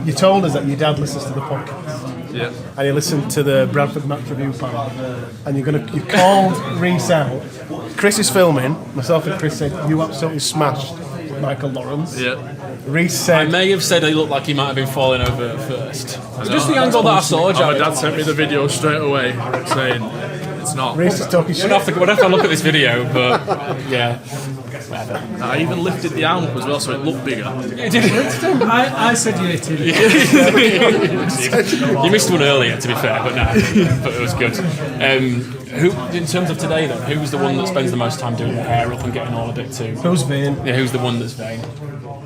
You told us that your dad listens to the podcast. Yeah. And you listened to the Bradford match review panel. And you called Reece out. Chris is filming. Myself and Chris said, you absolutely smashed Michael Lawrence. Yeah. Reece said... I may have said he looked like he might have been falling over at first. It's just the angle that I saw, My Jared. dad sent me the video straight away saying it's not. Reece is talking shit. We'd have to look at this video, but yeah. I even lifted the arm up as well so it looked bigger. I said you hit him. You missed one earlier, to be fair, but it was good. Who, in terms of today, then, who's the one that spends the most time doing the hair up and getting all of it too? Who's vain? Yeah, who's the one that's vain?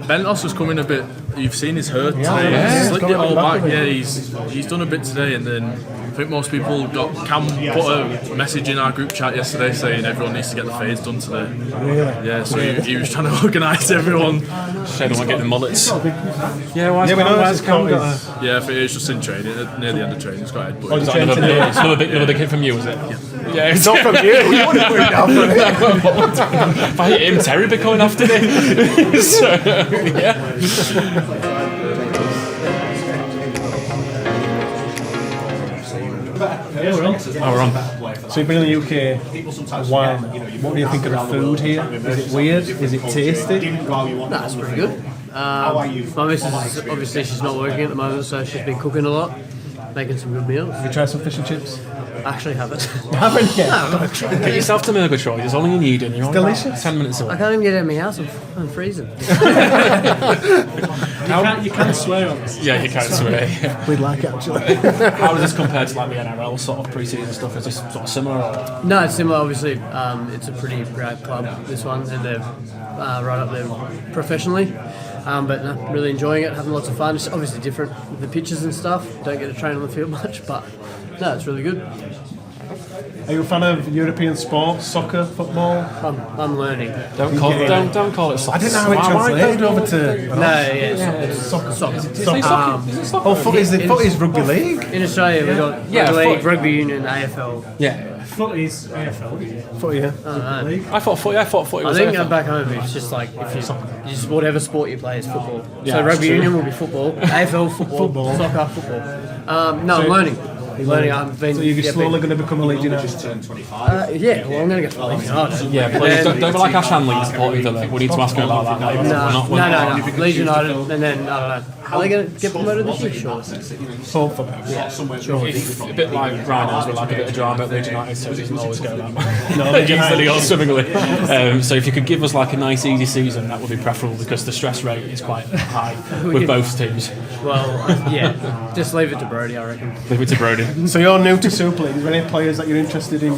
Bentos was coming a bit. You've seen his hurt today. Yeah, He's slicked he's it all got it back. back. Yeah, he's done a bit today, and then I think most people got. Cam put a message in our group chat yesterday saying everyone needs to get the fades done today. Really? Yeah, so he was trying to organise everyone. Shane don't want to get the mullets. Yeah, Yeah, we know it's got his... Yeah, I think it was just in training near the end of training. It's got head. Oh, But you trained today? It's another big hit from you, is it? Yeah. It's not from you. You wouldn't put it down for it. If I hit him, Terry be coming after me. So, yeah. Oh, we're on. So you've been in the UK a while now. What do you think of the food here? Is it weird? Is it tasty? No, it's pretty good. My missus, obviously, she's not working at the moment, so she's been cooking a lot, making some good meals. Have you tried some fish and chips? Actually, haven't. Haven't yet. Get yourself to Murgatroyd. There's all you need, and you're only about delicious. 10 minutes I away. can't even get out of my house. I'm freezing. You can't swear on this. Yeah, you can't swear. We'd like it actually. How does this compare to like the NRL sort of pre-season stuff? Is this sort of similar? Or? No, it's similar. Obviously, it's a pretty great club, this one, and they're right up there professionally. But no, really enjoying it, having lots of fun. It's obviously different with the pitches and stuff. Don't get to train on the field much, but no, it's really good. Are you a fan of European sports, soccer, football? I'm learning. Don't call it soccer. I didn't know how it translated over to... No, yeah, it's Soccer. soccer. Is it soccer? Is it soccer? Oh, footy's rugby league. In Australia, we've got Yeah, rugby league, foot. rugby union, AFL. Yeah. Footy's AFL. Footy, yeah. I thought footy I was think AFL. back home it's just like if you just whatever sport you play is football. Yeah, So that's rugby true. union will be football, AFL football, soccer football. No, I'm learning. I've been. So you're slowly going to become a Leeds United? Yeah, well, I'm going to go for Leeds United. Yeah, please don't be like Ash Hanley supporting Villa. We need to ask him about that. We're not- No. Leeds United, and then I don't know. Are they going to get promoted this year? Sure. Hopefully. If, a bit like Rhinos, we like a bit of drama at Leeds United, so it doesn't always go that way. No, Against the league all swimmingly. So if you could give us like a nice easy season, that would be preferable because the stress rate is quite high with both teams. Well, yeah, just leave it to Brody, I reckon. Leave it to Brody. So you're new to Super League. Is there any players that you're interested in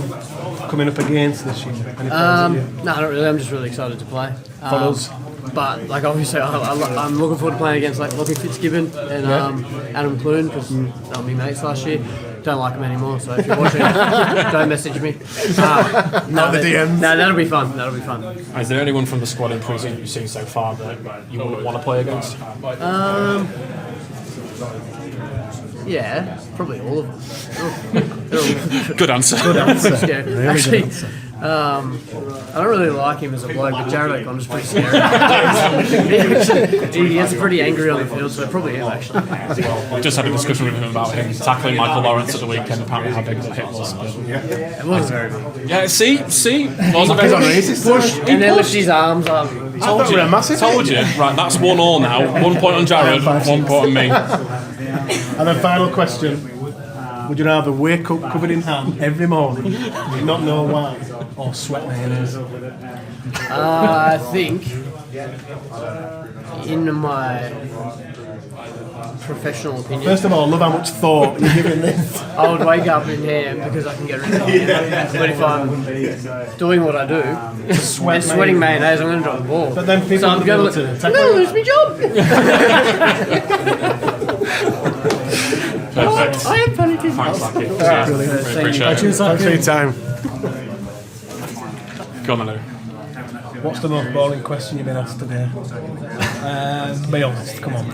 coming up against this year? Any players that you- No, not really. I'm just really excited to play. For us? But like obviously, I'm looking forward to playing against like Lockie Fitzgibbon and Adam Clune because they were my mates last year. Don't like them anymore, so if you're watching, don't message me. Not the DMs. No, that'll be fun. That'll be fun. Is there anyone from the squad in pre-season you've seen so far that you wouldn't want to play against? Yeah, probably all of them. Good answer. Yeah, actually, I don't really like him as a bloke, but Jared O'Connor's pretty scary. he gets pretty angry on the field, so probably him actually. We just had a discussion with him about him tackling Michael Lawrence at the weekend, apparently how big the hit was. It wasn't very big. Yeah, see? Wasn't He's very racist. And then lift his arms up. Told you. Told you. Right, that's 1-1 now. 1 point on Jared, 1 point on me. And then final question. Would you rather wake up covered in ham every morning, not know why, or sweat mayonnaise? I think, in my professional opinion, First of all, love how much thought you're giving this. I would wake up in ham because I can get rid of it. But if I'm doing what I do, sweating mayonnaise, I'm going to drop the ball. But then people so I'm would going be able to I'm tackle going to it. lose my job. Perfect. I am funny too. Thanks, Lucky. Brilliant. Really appreciate it. Thanks for your time. Go on, Manu. What's the most boring question you've been asked today? Be honest, come on.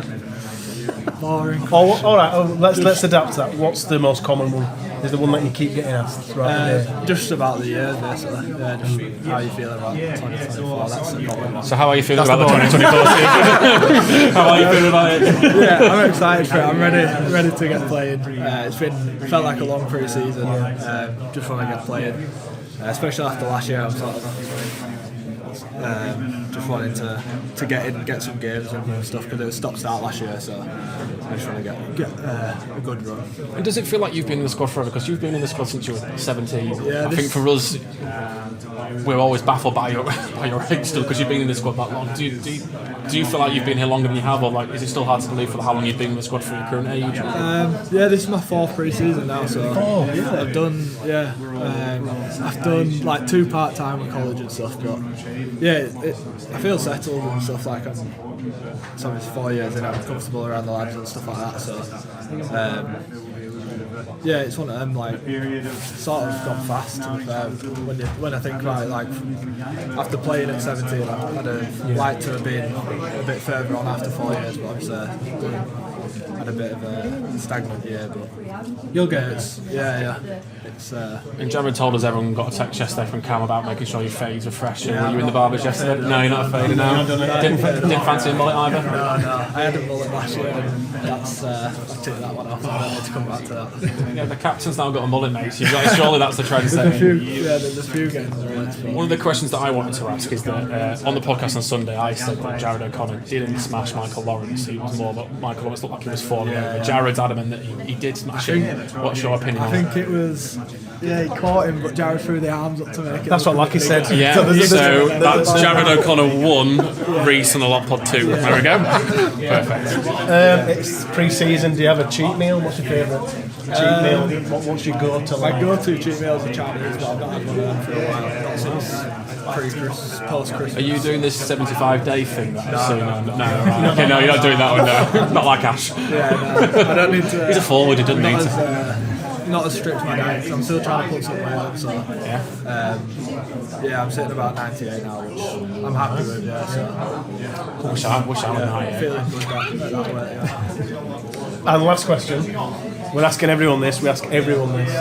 Boring. Oh, all right, let's adapt to that. What's the most common one? is the one that you keep getting asked throughout the day. Just about the year, basically. Yeah, just how you feel about 2024. That's the problem. So how are you feeling about the 2024 season? How are you feeling about it? Yeah, I'm excited for it. I'm ready to get playing. Felt like a long pre-season. Just want to get playing, especially after last year. I'm sort of just wanting to get in and get some games and stuff because it was stop-start last year. So I just want to get a good run. And does it feel like you've been in the squad forever? Because you've been in the squad since you were 17. Yeah, I think for us, we're always baffled by your age still because you've been in the squad that long. Do you feel like you've been here longer than you have, or like is it still hard to believe for how long you've been in the squad for your current age? Yeah, this is my 4th pre-season now, so I've done I've done like 2 part-time at college and stuff, but yeah, I feel settled and stuff. Like so it's 4 years and I'm comfortable around the lads and stuff like that. So yeah, it's one of them like sort of gone fast. When I think about it, like after playing at 17, I'd have liked to have been a bit further on after 4 years, but obviously had a bit of a stagnant year. But you'll get it. Yeah. It's And Jared told us everyone got a text yesterday from Cam about making sure your fades are fresh. Were you in the barbers yesterday? No, you're not a fader now. Didn't fancy a mullet either? No. I had a mullet last year and I took that one off. I don't need to come back to that. Yeah, the captain's now got a mullet, mate. So surely that's the trend setting. There's a few games. One of the questions that I wanted to ask is that on the podcast on Sunday, I said that Jared O'Connor didn't smash Michael Lawrence. He was more, but Michael Lawrence looked like he was falling over. Jared's adamant that he did smash him. What's your opinion on I think it was. Yeah, he caught him, but Jared threw the arms up to make it. That's what Lucky said. Yeah, so that's Jared O'Connor 1, Reese on the Lot Pod 2. There we go. Perfect. It's pre-season. Do you have a cheat meal? What's your favourite cheat meal? What's your go-to? My go-to cheat meals are Chinese, but I've not had one of them for a while. Not since pre-Christmas, post-Christmas. Are you doing this 75-day thing? No, right. Okay, no, you're not doing that one, no. Not like Ash. Yeah, no, I don't need to. He's a forward, he doesn't need to. Not as strict my diet, so I'm still trying to put something on. So yeah, I'm sitting about 98 now, which I'm happy with. Yeah, so Wish I was 98. feeling good that way. Yeah. And last question. We're asking everyone this. We ask everyone this.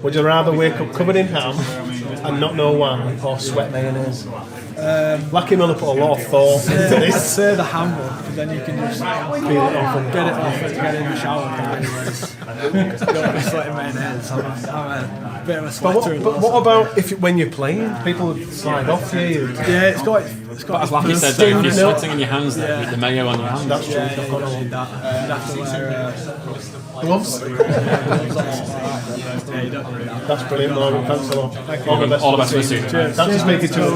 Would you rather wake up covered in ham and not know why, or sweat mayonnaise? Lucky Miller put a lot of thought into I'd this. say the ham one, because then you can just Peel it off and get it off and get in the shower. Anyways, don't want to be sweating mayonnaise. I'm a bit of a sweater. But what about when you're playing? People slide off you. Yeah, it's got. As Lucky said, though, if you're sweating in your hands there, with the mayo on your hands. That's true. You've got to need that. You'd have to wear Gloves. yeah, you don't need that. That's brilliant, Norman. Thanks a lot. All the best for the season. Thanks for speaking to us.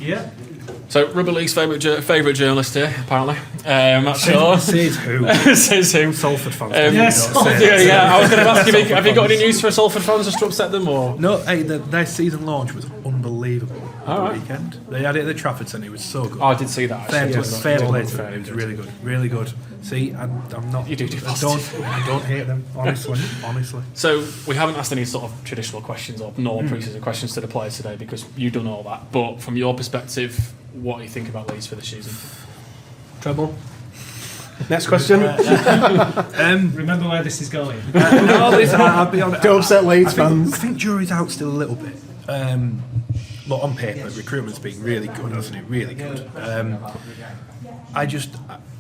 Yeah. So, Rugby League's favourite journalist here, apparently. Matt Shaw. Says who? Says who? Salford fans. Yes. Yeah. I was going to ask you, have you got any news for Salford fans just to upset them, or? No, hey, their season launch was unbelievable. All right. Weekend. They had it at the Trafford Centre. It was so good. Oh, I did see that. Fair Actually. play to them. It was really good. Really good. See, I'm not. You do I don't hate them. Honestly. So we haven't asked any sort of traditional questions or nor pre-season questions to the players today because you've done all that. But from your perspective, what do you think about Leeds for this season? Treble. Next question. Remember where this is going. No, listen, I'll be honest. Don't upset Leeds fans. I think jury's out still a little bit. Look, on paper, recruitment's been really good, hasn't it? Really good.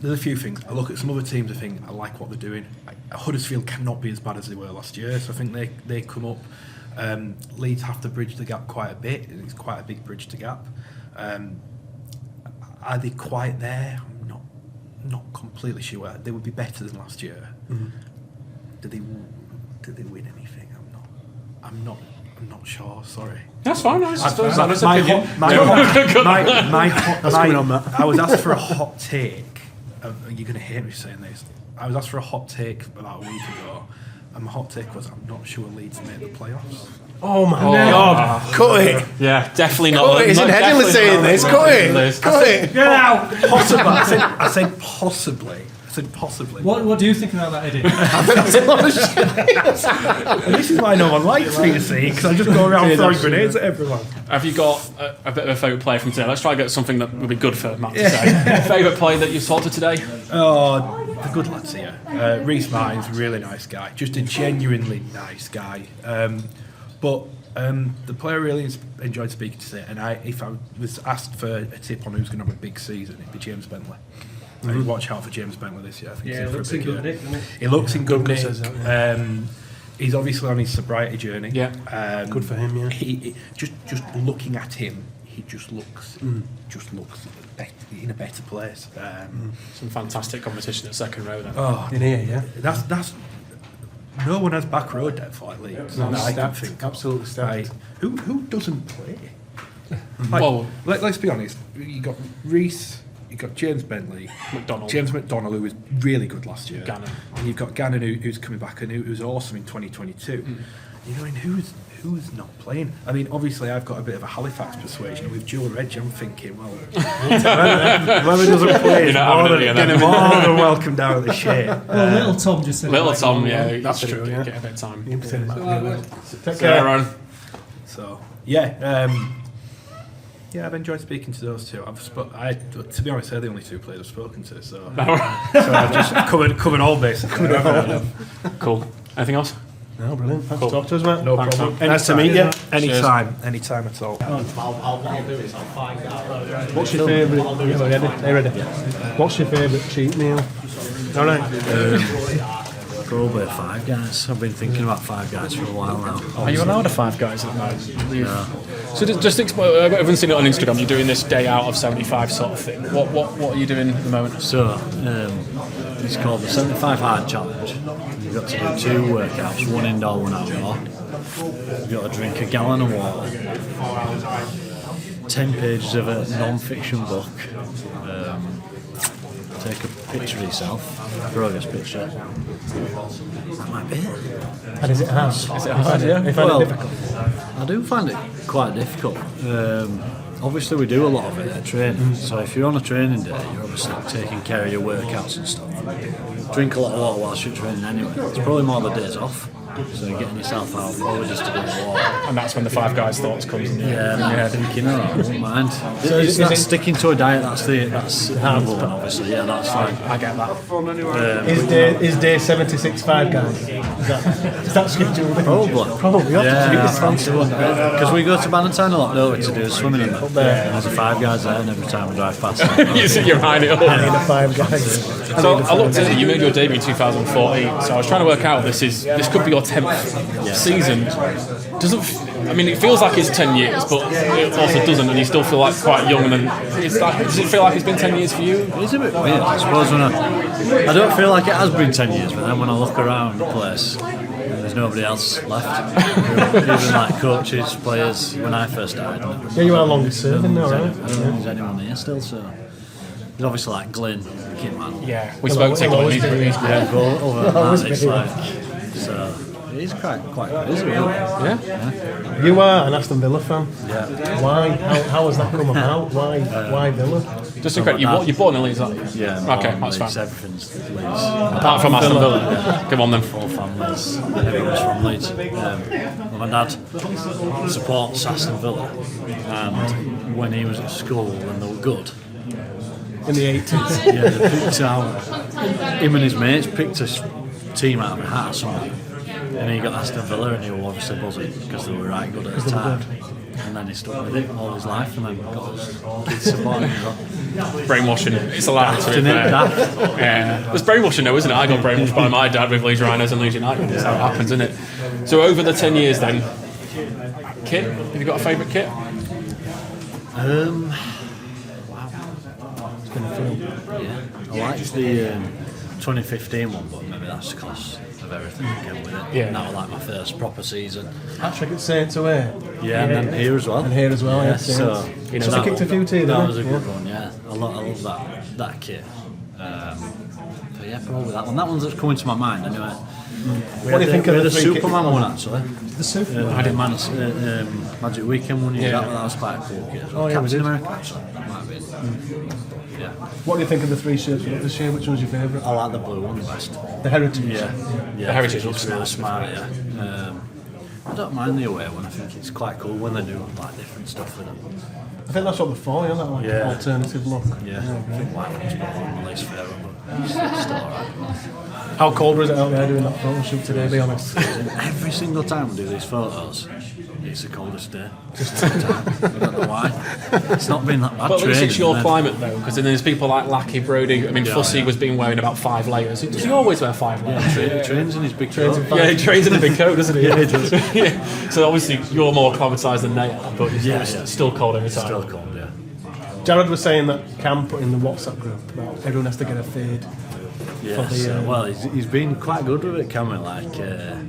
There's a few things. I look at some other teams, I think I like what they're doing. Huddersfield cannot be as bad as they were last year, so I think they come up. Leeds have to bridge the gap quite a bit. It's quite a big bridge to gap. Are they quite there? I'm not completely sure. They would be better than last year. Mm-hmm. Did they win anything? I'm not sure. Sorry. That's fine. I suppose that's I was asked for a hot take. You're going to hate me saying this. I was asked for a hot take about a week ago, and my hot take was I'm not sure Leeds made the playoffs. Oh my God! Cut it! Yeah, definitely not. Cut it! Isn't Headingley saying this? Cut it! Cut it! Get out! Possibly. I said possibly. I said possibly. What do you think about that, Eddie? And this is why no one likes me, you see, because I just go around throwing grenades at everyone. Have you got a bit of a favourite player from today? Let's try and get something that would be good for Matt to say. Favourite player that you saw to today? Oh, the good lads here. Reece Martin's a really nice guy, just a genuinely nice guy. But the player I really enjoyed speaking to today, and if I was asked for a tip on who's going to have a big season, it'd be James Bentley. Watch out for James Bentley this year. I think he's in for a big year. He looks in good nick. He's obviously on his sobriety journey. Yeah. Good for him, yeah. He just looking at him, he just looks in a better place. Some fantastic competition at second row then. Oh, In here, yeah. that's no one has back row depth like Leeds. No, that I can stacked, think. absolutely stacked. Who doesn't play? Like, Well- let's be honest. You got Reece. You got James Bentley, James McDonald, who was really good last year. Gannon. And you've got Gannon, who's coming back and who's awesome in 2022. You know, and who's not playing? I mean, obviously, I've got a bit of a Halifax persuasion with Joe Reg. I'm thinking, well, whoever doesn't play is You're not more having than, any of them. more than welcome down the shit. Well, little Tom just said. Little it. Tom, yeah, That's true, yeah. Get a bit of time. Take So, care. Aaron, So yeah, I've enjoyed speaking to those two. To be honest, they're the only two players I've spoken to. So I've just covered all bases. cool. Anything else? No, brilliant. Thanks Cool. for talking to us, mate. No Thanks, problem. man. Nice to meet you. Anytime at all. What's your favourite? Yeah, we're ready. Are you ready? What's your favourite cheat meal? All right. Probably Five Guys. I've been thinking about Five Guys for a while now. Are you allowed a Five Guys at the moment? Yeah. So just explain. Everyone's seen it on Instagram. You're doing this day out of 75 sort of thing. What are you doing at the moment? So, it's called the 75 Hard Challenge. You've got to do 2 workouts, one indoor, one outdoor. You've got to drink a gallon of water, 10 pages of a non-fiction book, take a picture of yourself, a progress picture. That might be it. And is it hard? Is it hard, yeah? You find it difficult? I do find it quite difficult. Obviously, we do a lot of it at training. So if you're on a training day, you're obviously taking care of your workouts and stuff. Drink a lot of water whilst you're training anyway. It's probably more the days off. So you're getting yourself out, probably just a bit of water. And that's when the Five Guys thoughts comes in. Yeah, and I'm thinking, I wouldn't mind. So It's is not it- sticking to a diet, that's the number one, obviously. Yeah, that's fine. I get that. Is day 76 Five Guys? Is that scheduled? Probably. Probably. Yeah, because we go to Ballantyne a lot, don't we, to do swimming in there. There's a Five Guys there, and every time we drive past You're hiding it I need up. a Five Guys. So I looked at it. You made your debut in 2014. So I was trying to work out if this could be your 10th season. I mean, it feels like it's 10 years, but it also doesn't, and you still feel like quite young. And then does it feel like it's been 10 years for you? It's a bit weird, I suppose. I don't feel like it has been 10 years, but then when I look around the place, there's nobody else left. Even like coaches, players, when I first started. Yeah, you are longest serving now, right? I don't think there's anyone here still, so. There's obviously like Glyn, the kid man. Yeah, we spoke to Glenn. He's Yeah, go over Always that, it's been. like. So, he's quite busy, really. Yeah. You are an Aston Villa fan. Yeah. Why? How has that come about? Why Villa? Just to correct, you're born in Leeds, aren't you? Yeah, Okay, that's Leeds, fine. everything's Leeds. Apart from Aston Villa. Come on then. Full families, everyone's from Leeds. My dad supports Aston Villa, and when he was at school, when they were good, In the 80s. yeah, they picked out, him and his mates picked a team out of a hat or something, and he got Aston Villa, and he was obviously buzzing because they were right good at the time. And then he stuck with it all his life, and then got his kids supporting him. Brainwashing. It's allowed to be Isn't it? fair. Daft. Yeah. There's brainwashing though, isn't it? I got brainwashed by my dad with Leeds Rhinos and Leeds United. That's how it happens, isn't it? So over the 10 years then, kit? Have you got a favourite kit? I liked the 2015 one, but maybe that's because of everything that came with it. Yeah. And that was like my first proper season. Hat-trick at Saints away. Yeah, and then here as well. And here as well, yeah. So, You know, kicked a few too, that didn't was a it? good one, yeah. I love that kit. But yeah, probably that one. That one's that's coming to my mind anyway. What do you think of the three Superman one actually? The Superman? I did Magic Weekend one. Yeah, that was quite a cool kit. Oh, yeah, we Captain did. America actually. That might have been. Yeah. What do you think of the 3 shirts we got this year? Which one's your favourite? I like the blue one the best. The Heritage. Yeah. The Heritage looks looks really nice. smart. Yeah. I don't mind the away one. I think it's quite cool when they do like different stuff with them. I think that's what they're for, isn't it? Like an Yeah. alternative look. Yeah. I think white one's probably on the least favourite, but it's still alright. How cold was it out there doing that photo shoot today, be honest? Every single time we do these photos, it's the coldest day. Just every time. I don't know why. It's not been that bad. But at least it's training, your then. climate though, because then there's people like Lackey, Brody. I mean, Fussy was been wearing about 5 layers. Does he always wear 5 layers? He trains in his big coat. Yeah, he trains in a big coat, doesn't he? Yeah, he does. Yeah. So obviously you're more acclimatised than they are, but it's still cold every time. Still cold, yeah. Jared was saying that Cam put in the WhatsApp group about everyone has to get a fade. Yes, well, he's been quite good with it, Cameron, like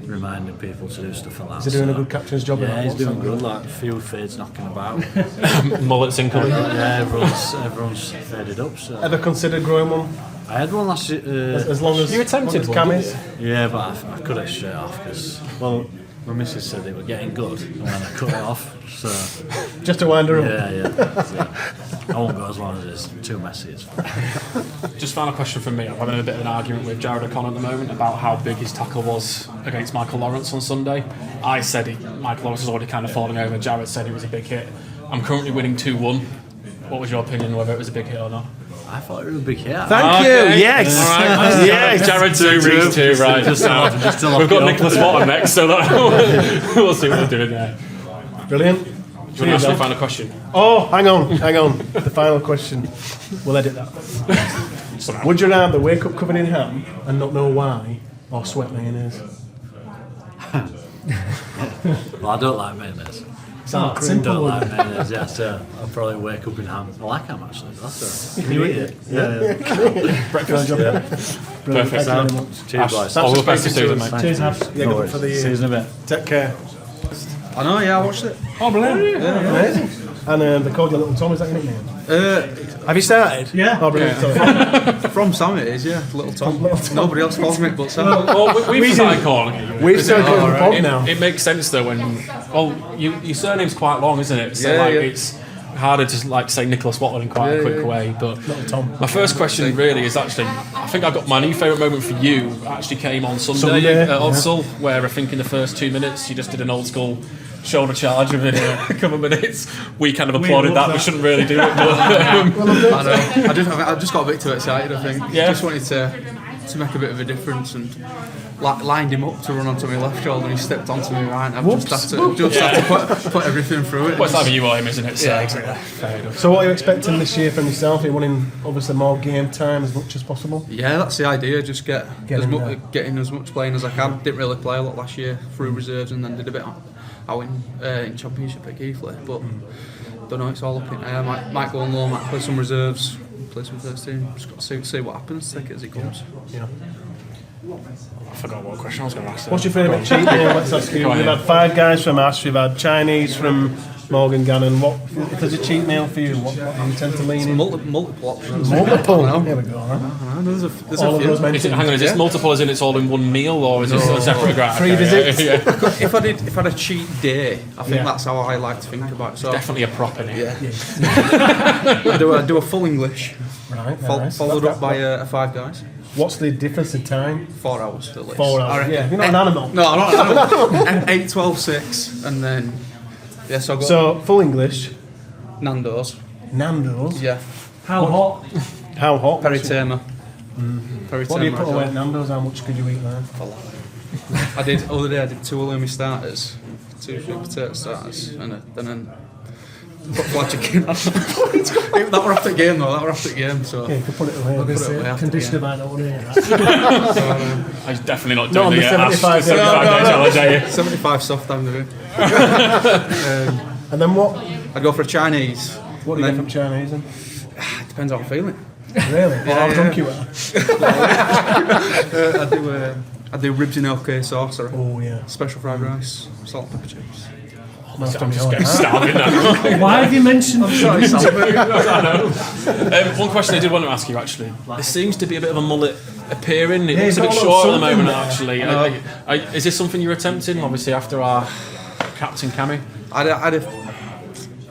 reminding people to do stuff like that. Is he doing a good captain's job? Yeah, in he's that doing WhatsApp good, like a few fades knocking about. Mullets incoming. Yeah, everyone's faded up. So. Ever considered growing one? I had one last year. As long as You attempted as one, Cam didn't is? Yeah, but I cut it straight off because, well, my missus said they were getting good, and then I cut it off. So Just to wind her up. yeah. I won't go as long as it's too messy. It's fine. Just final question from me. I'm having a bit of an argument with Jared O'Connor at the moment about how big his tackle was against Michael Lawrence on Sunday. I said Michael Lawrence was already kind of falling over. Jared said it was a big hit. I'm currently winning 2-1. What was your opinion whether it was a big hit or not? I thought it was a big hit. Thank you. Yes. All right. Yes. Jared 2, Reece 2, right. Just to lock We've got it up. Nicholas Watton next, so that we'll see what we're doing there. Brilliant. Do you want to ask me a final question? Oh, hang on. The final question. We'll edit that. Would you rather wake up covered in ham and not know why, or sweat mayonnaise? Well, I don't like mayonnaise. Oh, simple Don't one. like mayonnaise, yeah, so I'll probably wake up in ham. I like ham actually. Can you eat it? Yeah. Breakfast job. Yeah. Brilliant. Perfect. Thank you very much. Cheers, boys. All the best to speaking to Susan, us. mate. Cheers, Abs. Yeah, good luck for the See you in a bit. Take care. I know, yeah, I watched it. Oh, brilliant. Amazing. And they called you Little Tom, is that your nickname? Have you started? Yeah. Oh, brilliant. Sorry. From Sam it is, yeah, Little Tom. Little Tom. Nobody else calls me it but Sam. Well, we've started calling it. We've started calling the pod now. It makes sense though when, your surname's quite long, isn't it? So Yeah, like yeah. it's harder to like say Nicholas Watton in quite a quick way. But Tom. my first question really is actually, I think I got my new favourite moment for you actually came on Sunday at Odsal, where I think in the first 2 minutes you just did an old school shoulder charge within a couple of minutes. We kind of applauded that. We shouldn't really do it, but I know. I just got a bit too excited, I think. Yeah. Just wanted to make a bit of a difference and lined him up to run onto my left shoulder and he stepped onto my right. I've just had to put everything through it. well, it's either you or him, isn't it? So, Yeah, exactly. fair enough. So what are you expecting this year from yourself? You're wanting obviously more game time as much as possible? Yeah, that's the idea. Just get in as much playing as I can. Didn't really play a lot last year through reserves, and then did a bit out in Championship at Keighley. But don't know. It's all up in air. Might go on loan, might play some reserves, play some first team. Just got to see what happens. Take it as it comes. Yeah. I forgot what question I was going to ask. What's your favourite cheat meal? Let's ask you. Go on, We've yeah. had 5 guys from Ash, we've had Chinese from Morgan Gannon. What if there's a cheat meal for you? What do you tend to lean in? Multiple options. Multiple. I don't know. Here we go. Right? There's All a of few. those Is it, mentioned. hang on, is this multiple as in it's all in one meal, or is this a separate graph? 3 visits. Yeah. If I had a cheat day, I think Yeah. that's how I like to think about it. So Definitely a prop in it. yeah. I do a full English, Right. Nice. followed up by a 5 guys. What's the difference in time? 4 hours at least. 4 I hours. reckon. Yeah. You're not an animal. No, I'm not. 8, 12, 6, and then so I got So full English. Nando's. Nando's. Yeah, How hot? How hot? Peritema. What do you put away at Nando's? How much could you eat there? Other day I did 2 halloumi starters, 2 sweet potato starters, and then put fried chicken. That were after the game though. So Yeah, you could put it away. put it away after the Conditioner game. by not wanting that. I'm definitely not Not doing on the the 75 75 days holiday. 75 soft I'm doing. And then what? I'd go for a Chinese. What do you get And from Chinese then? then- Depends how I'm feeling. Really? Or how drunk you are? I do ribs in OK sauce or Oh yeah. special fried rice, salt and pepper chips. I'm just getting starving now. Why have you mentioned One question I did want to ask you actually. There seems to be a bit of a mullet appearing. It Yeah, looks a bit he's got short at the something moment there. actually. Is this something you're attempting? Obviously after our captain Cammy. I'd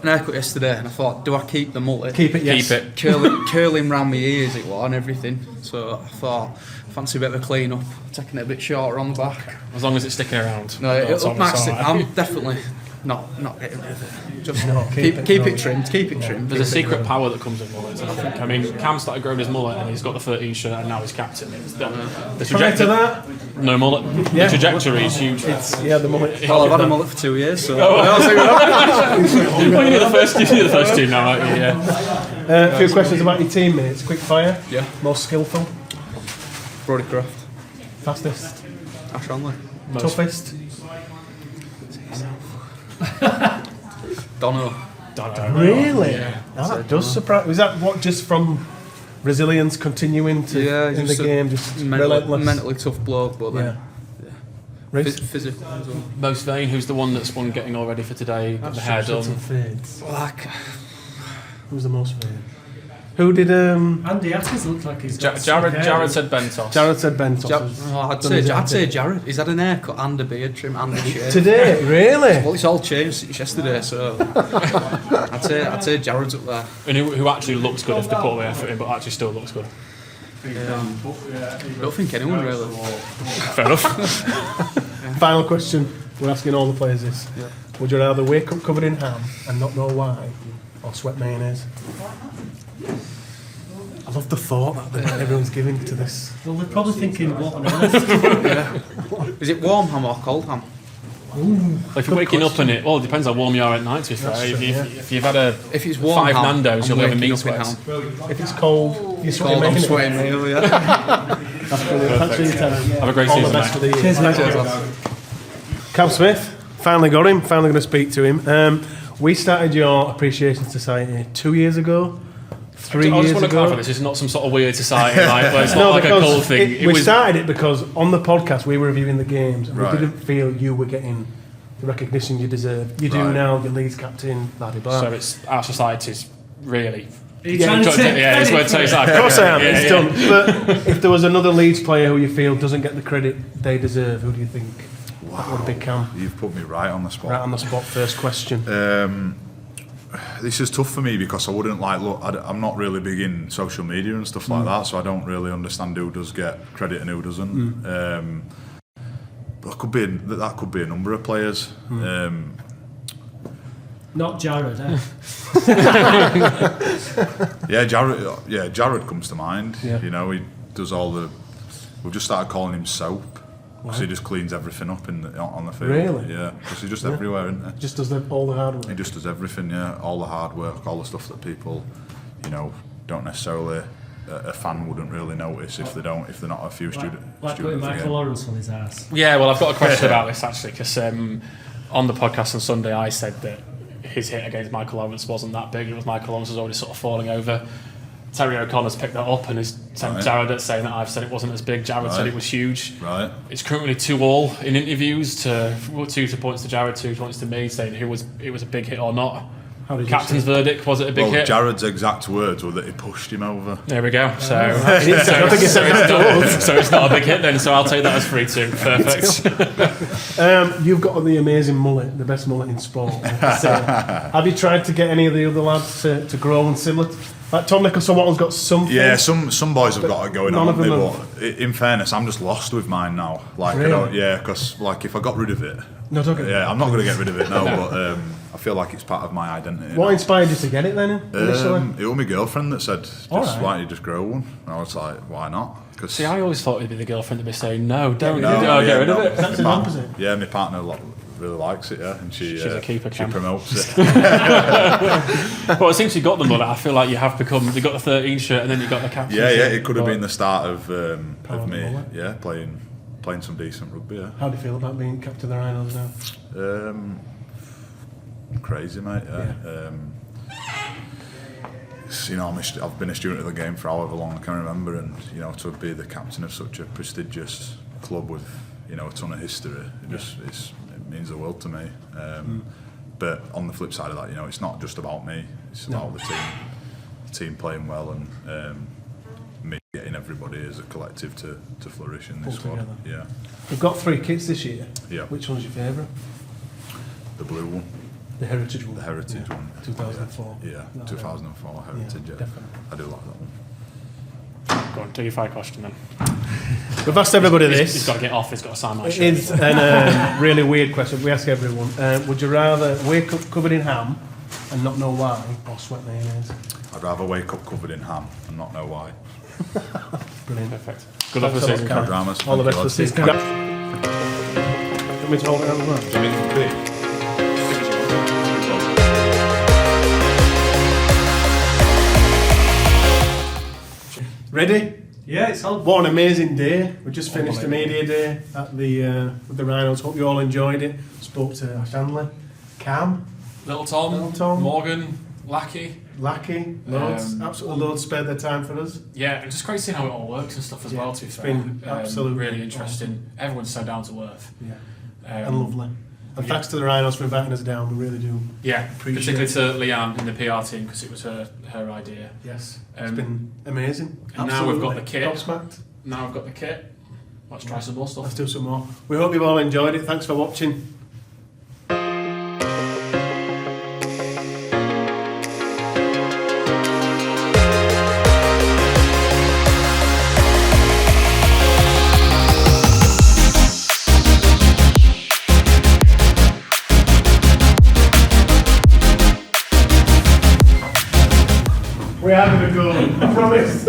an haircut yesterday, and I thought, do I keep the mullet? Keep it, yes. Keep it. Curling round my ears it was and everything. So I thought, fancy a bit of a clean up, taking it a bit shorter on the back. As long as it's sticking around. No, That's it'll match it. alright. I'm definitely not getting rid of it. Just keep keep it it trimmed. Keep it trimmed. There's a keep it secret growing. power that comes with mullets, I think. I mean, Cam started growing his mullet and he's got the 13 shirt and now he's captain. It's the Prior to that, No mullet. Yeah. The trajectory is huge. the mullet. Well, I've had a mullet for 2 years, so. Well, you're the first team now, aren't you? Yeah. A few questions about your teammates. Quick fire. Yeah. Most skillful. Brody Croft, Fastest. Ash Hanley, Toughest. Dono. Really? Now that does surprise. Was that what just from resilience continuing to in the game, just relentless? Mentally tough bloke, but then Reece? physical as well. Most vain, who's the one that's one getting all ready for today, got the hair done. Who's the most vain? Who did Andy Atkins looked like he's got Jared some hair. said Bentos. Jared said Bentos. I'd say Jared. He's had an haircut and a beard trim and a shave. Today, really? Well, it's all changed since yesterday, so I'd say Jared's up there. And who actually looks good if they put all the effort in, but actually still looks good. I don't think anyone really. Fair enough. Final question. We're asking all the players this. Would you rather wake up covered in ham and not know why, or sweat mayonnaise? I love the thought that everyone's giving to this. Well, they're probably thinking, what on earth? Is it warm ham or cold ham? If you're waking up in it, well, it depends how warm you are at night, to be fair. If you've had If it's warm 5 ham, Nando's, I'm you'll have a waking meat up in sweats. ham. If it's cold, you're sweating Cold, I'm mayonnaise. sweating mayo, yeah. That's brilliant. Thanks for your time. Have a great All the season, best for mate. the year. Cheers, lads. Cam Smith, finally got him, finally going to speak to him. We started your Appreciation Society 2 years ago, 3 I years just want to clarify, ago. this is not some sort of weird society, where it's No, not like a because cool thing. we started it because on the podcast we were reviewing the games and Right. we didn't feel you were getting the recognition you deserve. You do Right. now, you're Leeds captain, blah blah blah. So it's our society's really. Are you trying to take Yeah, it's where it's like. Of course I am, Yeah, it's yeah. done. But if there was another Leeds player who you feel doesn't get the credit they deserve, who do you think? That would be Cam. You've put me right on the spot. Right on the spot, first question. This is tough for me because I wouldn't I'm not really big in social media and stuff like that, so I don't really understand who does get credit and who doesn't. But that could be a number of players. Not Jared, eh? Jared comes to mind. Yeah. You know, he does we've just started calling him Soap. Because he just cleans everything up on the field. Really? Yeah, because he's just everywhere, isn't he? Just does all the hard He work. just does everything, yeah. All the hard work, all the stuff that people, don't necessarily a fan wouldn't really notice if they're not a few Like putting students. Michael Lawrence on his ass. Yeah, well, I've got a question about this actually, because on the podcast on Sunday I said that his hit against Michael Lawrence wasn't that big. It was Michael Lawrence was already sort of falling over. Terry O'Connor's picked that up and has sent Jared at saying that I've said it wasn't as big. Jared said it was huge. Right. It's currently 2-2 in interviews, 2 points to Jared, 2 points to me, saying it was a big hit or not. How did you Captain's verdict, was it a big Well, hit? Jared's exact words were that he pushed him over. There we go. So, I don't think he said that to us. so it's not a big hit then. So I'll take that as 3-2. Perfect. You've got the amazing mullet, the best mullet in sport. I have to say. Have you tried to get any of the other lads to grow and similar? Like Tom Nicholson-Wattle's got something. Yeah, some boys have got it going none on, of them but in fairness, I'm just lost with mine now. Like, Really? because like if I got rid of it, No, don't get rid of it. I'm not going to get rid of it now. But I feel like it's part of my identity. What now. inspired you to get it then? Initially? It was my girlfriend that said, Alright. why don't you just grow one? And I was like, why not? Cause See, I always thought it'd be the girlfriend to be saying no, don't No, get rid of no. it. That's the opposite. Yeah, my partner really likes it, yeah, and she's a keeper, she Cam. promotes it. Well, since you got the mullet, I feel like you have got the 13 shirt and then you got the captain. Yeah, it could have been the start of Power me, mullet. yeah, playing some decent rugby. Yeah. How do you feel about being captain of the Rhinos now? Crazy, mate. Yeah. I've been a student of the game for however long I can remember, and to be the captain of such a prestigious club with a ton of history, it means the world to me. But on the flip side of that, it's not just about me; it's about the team playing well, and me getting everybody as a collective to flourish in this Pull squad. together. Yeah, We've got 3 kits this year. Yeah. Which one's your favourite? the blue one. The Heritage one. The Heritage one. 2004. Yeah, 2004 Heritage. Yeah, definitely. I do like that one. Go on, do your fire question then. We've asked everybody He's this. got to get off. He's got to sign my shirt. It's a really weird question. We ask everyone. Would you rather wake up covered in ham and not know why, or sweat mayonnaise? I'd rather wake up covered in ham and not know why. Brilliant. Perfect. Good luck for the Thanks a season, lot, Cam. Dramas. All the Thank best you, for the lads. season. Want me to hold it out as well? Ready? Yeah, it's on. What an amazing day. We just finished the media day at the with the Rhinos. Hope you all enjoyed it. Spoke to Stanley, Cam, Little Tom, Little Tom. Morgan, Lackey. Lackey, loads, absolutely loads spared their time for us. Yeah, and just great seeing how it all works and stuff as well. To be fair, been absolutely really interesting. Everyone's so down to earth. Yeah. Um, And lovely. And thanks to the Rhinos for inviting us down, we really do. Yeah, Appreciate particularly to Leanne in the PR team because it was her idea. Yes, it's Um, been amazing. and now we've got the kit. Gobsmacked. Now I've got the kit. Let's try some more stuff. Let's do some more. We hope you've all enjoyed it. Thanks for watching. We're having a go. I promise.